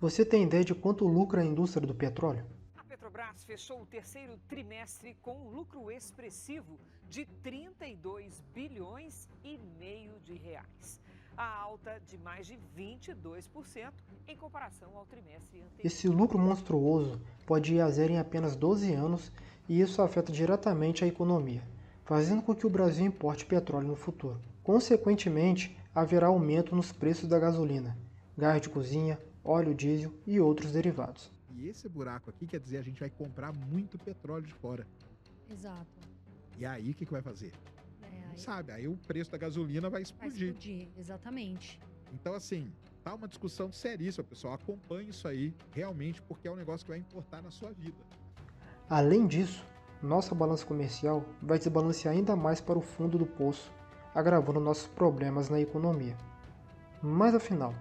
Você tem ideia de quanto lucra a indústria do petróleo? A Petrobras fechou o terceiro trimestre com um lucro expressivo de 32 bilhões e meio de reais. A alta de mais de 22% em comparação ao trimestre anterior. Esse lucro monstruoso pode ir a zero em apenas 12 anos e isso afeta diretamente a economia, fazendo com que o Brasil importe petróleo no futuro. Consequentemente, haverá aumento nos preços da gasolina, gás de cozinha, óleo diesel e outros derivados. E esse buraco aqui quer dizer a gente vai comprar muito petróleo de fora. Exato. E aí o que vai fazer? Não Aí sabe, aí o preço da gasolina vai vai explodir. explodir, exatamente. Então assim, tá uma discussão seríssima, pessoal. Acompanhe isso aí realmente porque é um negócio que vai importar na sua vida. Além disso, nossa balança comercial vai desbalancear ainda mais para o fundo do poço, agravando nossos problemas na economia. Mas afinal,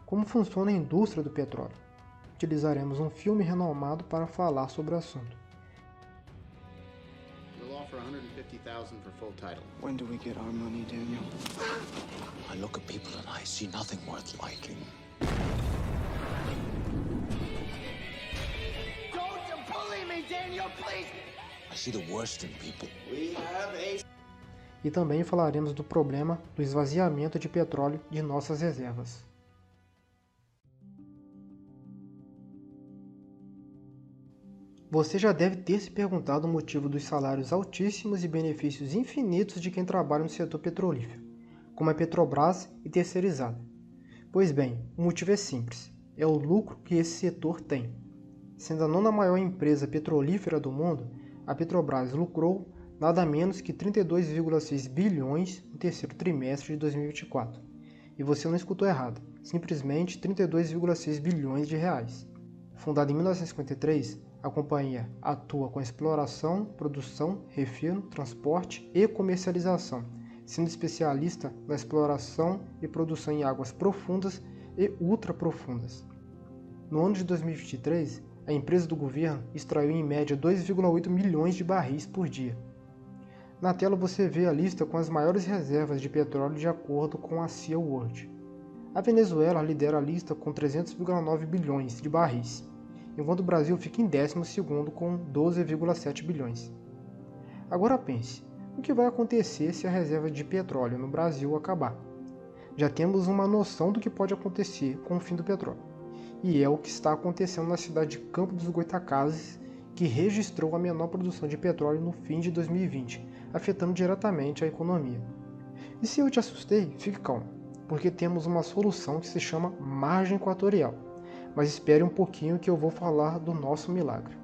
como funciona a indústria do petróleo? Utilizaremos um filme renomado para falar sobre o assunto. We'll offer $150,000 for full title. When do we get our money, Daniel? I look at people and I see nothing worth liking. Don't bully me, Daniel, please! I see the worst in people. We have a... E também falaremos do problema do esvaziamento de petróleo de nossas reservas. Você já deve ter se perguntado o motivo dos salários altíssimos e benefícios infinitos de quem trabalha no setor petrolífero, como a Petrobras e terceirizada. Pois bem, o motivo é simples, é o lucro que esse setor tem. Sendo a nona maior empresa petrolífera do mundo, a Petrobras lucrou nada menos que 32,6 bilhões no terceiro trimestre de 2024. E você não escutou errado, simplesmente 32,6 bilhões de reais. Fundada em 1953, a companhia atua com exploração, produção, refino, transporte e comercialização, sendo especialista na exploração e produção em águas profundas e ultraprofundas. No ano de 2023, a empresa do governo extraiu em média 2,8 milhões de barris por dia. Na tela você vê a lista com as maiores reservas de petróleo de acordo com a CIA World. A Venezuela lidera a lista com 300,9 bilhões de barris, enquanto o Brasil fica em 12º com 12,7 bilhões. Agora pense, o que vai acontecer se a reserva de petróleo no Brasil acabar? Já temos uma noção do que pode acontecer com o fim do petróleo, e é o que está acontecendo na cidade de Campo dos Goytacazes, que registrou a menor produção de petróleo no fim de 2020, afetando diretamente a economia. E se eu te assustei, fique calmo, porque temos uma solução que se chama margem equatorial. Mas espere um pouquinho que eu vou falar do nosso milagre.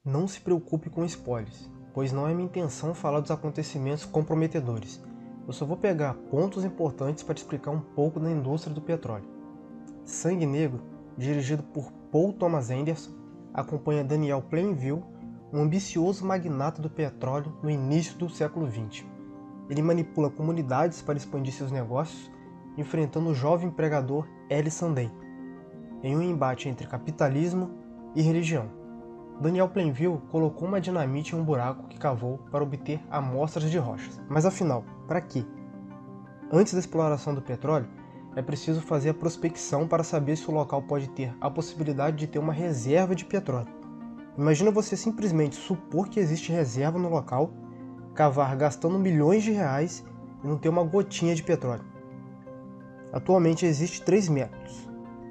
Não se preocupe com spoilers, pois não é minha intenção falar dos acontecimentos comprometedores. Eu só vou pegar pontos importantes para te explicar um pouco da indústria do petróleo. Sangue Negro, dirigido por Paul Thomas Anderson, acompanha Daniel Plainview, um ambicioso magnata do petróleo no início do século XX. Ele manipula comunidades para expandir seus negócios, enfrentando o jovem empregador Ellis Sunday, em um embate entre capitalismo e religião. Daniel Plainview colocou uma dinamite em um buraco que cavou para obter amostras de rochas. Mas afinal, para quê? Antes da exploração do petróleo, é preciso fazer a prospecção para saber se o local pode ter a possibilidade de ter uma reserva de petróleo. Imagina você simplesmente supor que existe reserva no local, cavar gastando milhões de reais e não ter uma gotinha de petróleo. Atualmente existem 3 métodos: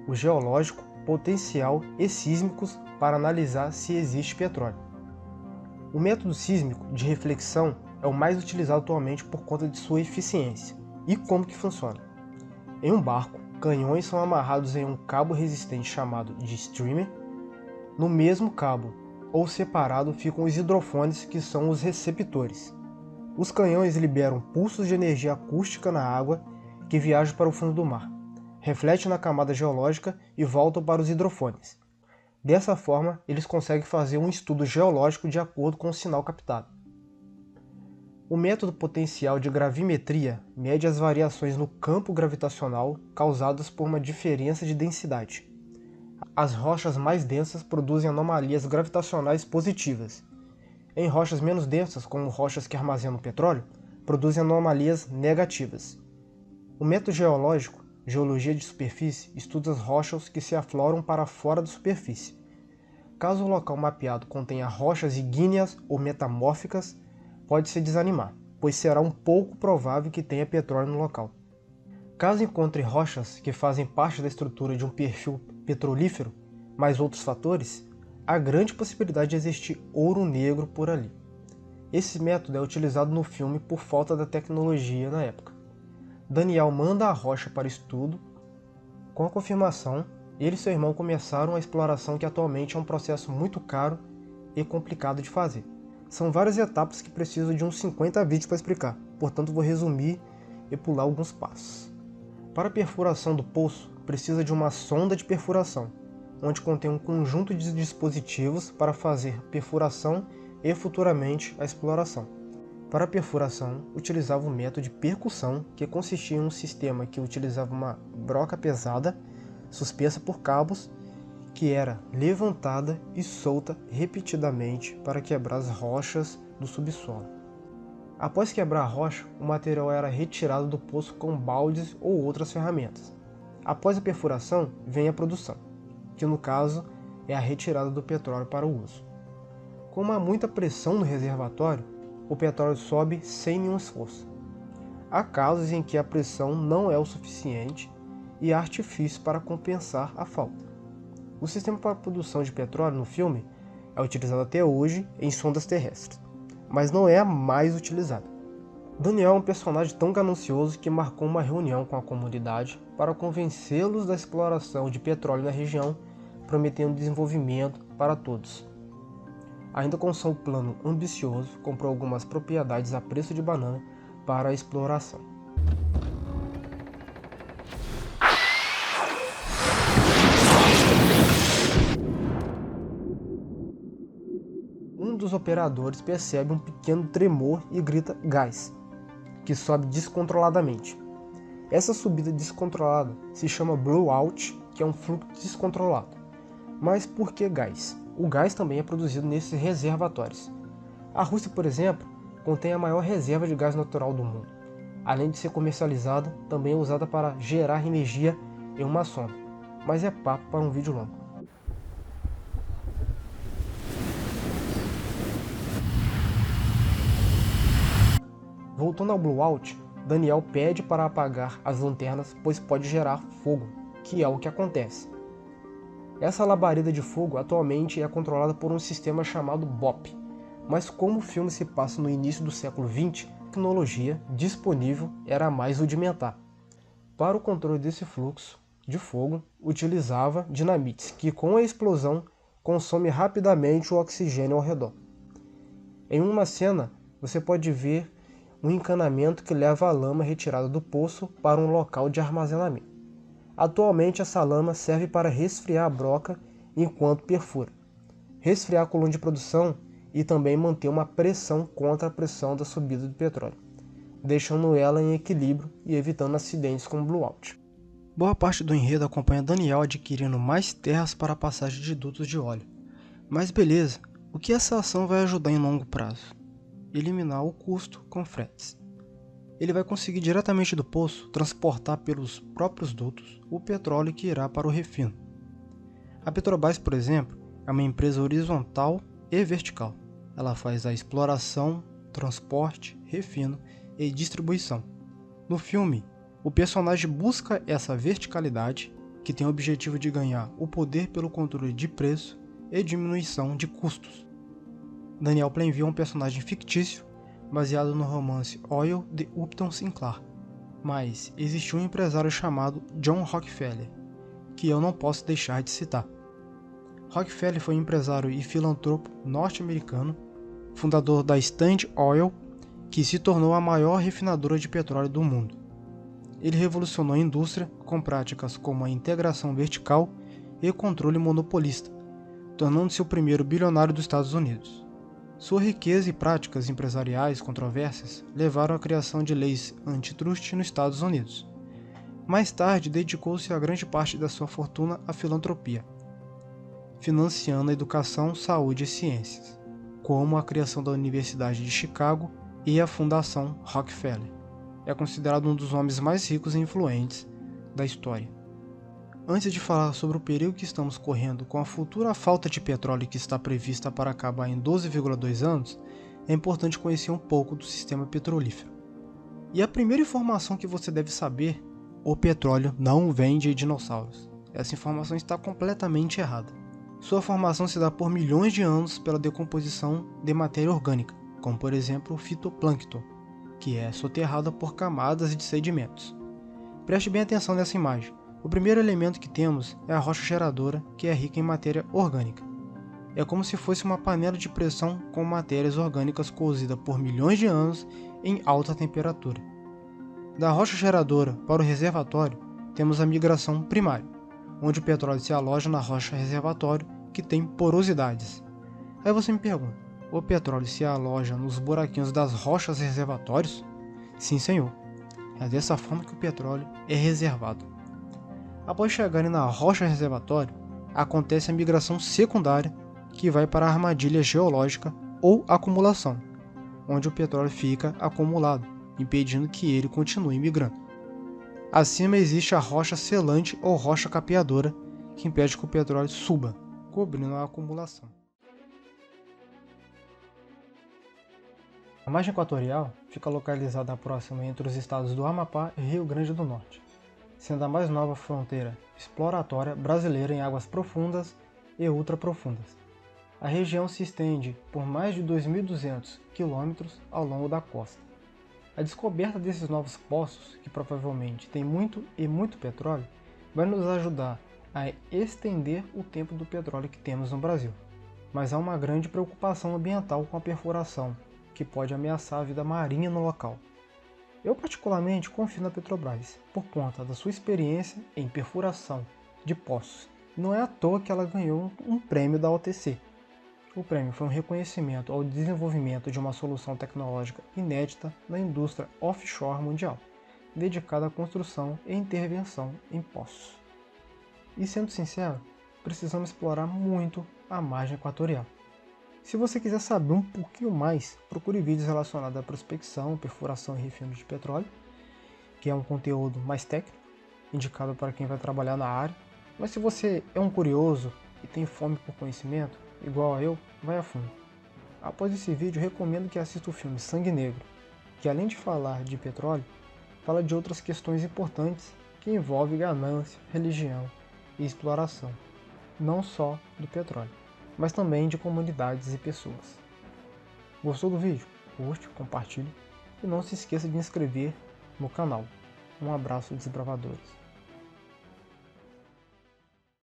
o geológico, potencial e sísmicos para analisar se existe petróleo. O método sísmico de reflexão é o mais utilizado atualmente por conta de sua eficiência. E como que funciona? Em um barco, canhões são amarrados em um cabo resistente chamado de streamer. No mesmo cabo, ou separado, ficam os hidrofones, que são os receptores. Os canhões liberam pulsos de energia acústica na água que viajam para o fundo do mar, refletem na camada geológica e voltam para os hidrofones. Dessa forma, eles conseguem fazer um estudo geológico de acordo com o sinal captado. O método potencial de gravimetria mede as variações no campo gravitacional causadas por uma diferença de densidade. As rochas mais densas produzem anomalias gravitacionais positivas. Em rochas menos densas, como rochas que armazenam petróleo, produzem anomalias negativas. O método geológico, geologia de superfície, estuda as rochas que se afloram para fora da superfície. Caso o local mapeado contenha rochas ígneas ou metamórficas, pode-se desanimar, pois será um pouco provável que tenha petróleo no local. Caso encontre rochas que fazem parte da estrutura de um perfil petrolífero, mais outros fatores, há grande possibilidade de existir ouro negro por ali. Esse método é utilizado no filme por falta da tecnologia na época. Daniel manda a rocha para estudo. Com a confirmação, ele e seu irmão começaram a exploração, que atualmente é um processo muito caro e complicado de fazer. São várias etapas que precisam de uns 50 vídeos para explicar, portanto vou resumir e pular alguns passos. Para a perfuração do poço, precisa de uma sonda de perfuração, onde contém um conjunto de dispositivos para fazer perfuração e futuramente a exploração. Para a perfuração, utilizava o método de percussão, que consistia em um sistema que utilizava uma broca pesada, suspensa por cabos, que era levantada e solta repetidamente para quebrar as rochas do subsolo. Após quebrar a rocha, o material era retirado do poço com baldes ou outras ferramentas. Após a perfuração, vem a produção, que no caso é a retirada do petróleo para o uso. Como há muita pressão no reservatório, o petróleo sobe sem nenhum esforço. Há casos em que a pressão não é o suficiente e há artifícios para compensar a falta. O sistema para a produção de petróleo no filme é utilizado até hoje em sondas terrestres, mas não é a mais utilizada. Daniel é um personagem tão ganancioso que marcou uma reunião com a comunidade para convencê-los da exploração de petróleo na região, prometendo desenvolvimento para todos. Ainda com seu plano ambicioso, comprou algumas propriedades a preço de banana para a exploração. Um dos operadores percebe um pequeno tremor e grita gás, que sobe descontroladamente. Essa subida descontrolada se chama blowout, que é um fluxo descontrolado. Mas por que gás? O gás também é produzido nesses reservatórios. A Rússia, por exemplo, contém a maior reserva de gás natural do mundo. Além de ser comercializada, também é usada para gerar energia em uma sonda. Mas é papo para um vídeo longo. Voltando ao blowout, Daniel pede para apagar as lanternas, pois pode gerar fogo, que é o que acontece. Essa labareda de fogo atualmente é controlada por um sistema chamado BOP, mas como o filme se passa no início do século XX, a tecnologia disponível era mais rudimentar. Para o controle desse fluxo de fogo, utilizava dinamites, que com a explosão consome rapidamente o oxigênio ao redor. Em uma cena, você pode ver um encanamento que leva a lama retirada do poço para um local de armazenamento. Atualmente essa lama serve para resfriar a broca enquanto perfura, resfriar a coluna de produção e também manter uma pressão contra a pressão da subida do petróleo, deixando ela em equilíbrio e evitando acidentes com blowout. Boa parte do enredo acompanha Daniel adquirindo mais terras para a passagem de dutos de óleo. Mas beleza, o que essa ação vai ajudar em longo prazo? Eliminar o custo com fretes. Ele vai conseguir diretamente do poço transportar pelos próprios dutos o petróleo que irá para o refino. A Petrobras, por exemplo, é uma empresa horizontal e vertical. Ela faz a exploração, transporte, refino e distribuição. No filme, o personagem busca essa verticalidade, que tem o objetivo de ganhar o poder pelo controle de preço e diminuição de custos. Daniel Plainview é um personagem fictício, baseado no romance Oil de Upton Sinclair, mas existiu um empresário chamado John Rockefeller, que eu não posso deixar de citar. Rockefeller foi um empresário e filantropo norte-americano, fundador da Standard Oil, que se tornou a maior refinadora de petróleo do mundo. Ele revolucionou a indústria com práticas como a integração vertical e controle monopolista, tornando-se o primeiro bilionário dos Estados Unidos. Sua riqueza e práticas empresariais controversas levaram à criação de leis antitrust nos Estados Unidos. Mais tarde, dedicou-se a grande parte da sua fortuna à filantropia, financiando a educação, saúde e ciências, como a criação da Universidade de Chicago e a Fundação Rockefeller. É considerado um dos homens mais ricos e influentes da história. Antes de falar sobre o perigo que estamos correndo com a futura falta de petróleo que está prevista para acabar em 12,2 anos, é importante conhecer um pouco do sistema petrolífero. E a primeira informação que você deve saber: o petróleo não vem de dinossauros. Essa informação está completamente errada. Sua formação se dá por milhões de anos pela decomposição de matéria orgânica, como por exemplo o fitoplâncton, que é soterrada por camadas de sedimentos. Preste bem atenção nessa imagem. O primeiro elemento que temos é a rocha geradora, que é rica em matéria orgânica. É como se fosse uma panela de pressão com matérias orgânicas cozida por milhões de anos em alta temperatura. Da rocha geradora para o reservatório, temos a migração primária, onde o petróleo se aloja na rocha reservatório, que tem porosidades. Aí você me pergunta: o petróleo se aloja nos buraquinhos das rochas reservatórios? Sim, senhor. É dessa forma que o petróleo é reservado. Após chegarem na rocha reservatório, acontece a migração secundária, que vai para a armadilha geológica ou acumulação, onde o petróleo fica acumulado, impedindo que ele continue migrando. Acima existe a rocha selante ou rocha capeadora, que impede que o petróleo suba, cobrindo a acumulação. A margem equatorial fica localizada próxima entre os estados do Amapá e Rio Grande do Norte, sendo a mais nova fronteira exploratória brasileira em águas profundas e ultraprofundas. A região se estende por mais de 2.200 quilômetros ao longo da costa. A descoberta desses novos poços, que provavelmente têm muito petróleo, vai nos ajudar a estender o tempo do petróleo que temos no Brasil. Mas há uma grande preocupação ambiental com a perfuração, que pode ameaçar a vida marinha no local. Eu particularmente confio na Petrobras, por conta da sua experiência em perfuração de poços. Não é à toa que ela ganhou um prêmio da OTC. O prêmio foi um reconhecimento ao desenvolvimento de uma solução tecnológica inédita na indústria offshore mundial, dedicada à construção e intervenção em poços. E sendo sincero, precisamos explorar muito a margem equatorial. Se você quiser saber um pouquinho mais, procure vídeos relacionados à prospecção, perfuração e refino de petróleo, que é um conteúdo mais técnico, indicado para quem vai trabalhar na área. Mas se você é um curioso e tem fome por conhecimento, igual a eu, vai a fundo. Após esse vídeo, recomendo que assista o filme Sangue Negro, que além de falar de petróleo, fala de outras questões importantes que envolvem ganância, religião e exploração, não só do petróleo, mas também de comunidades e pessoas. Gostou do vídeo? Curte, compartilhe e não se esqueça de inscrever no canal. Um abraço, desbravadores.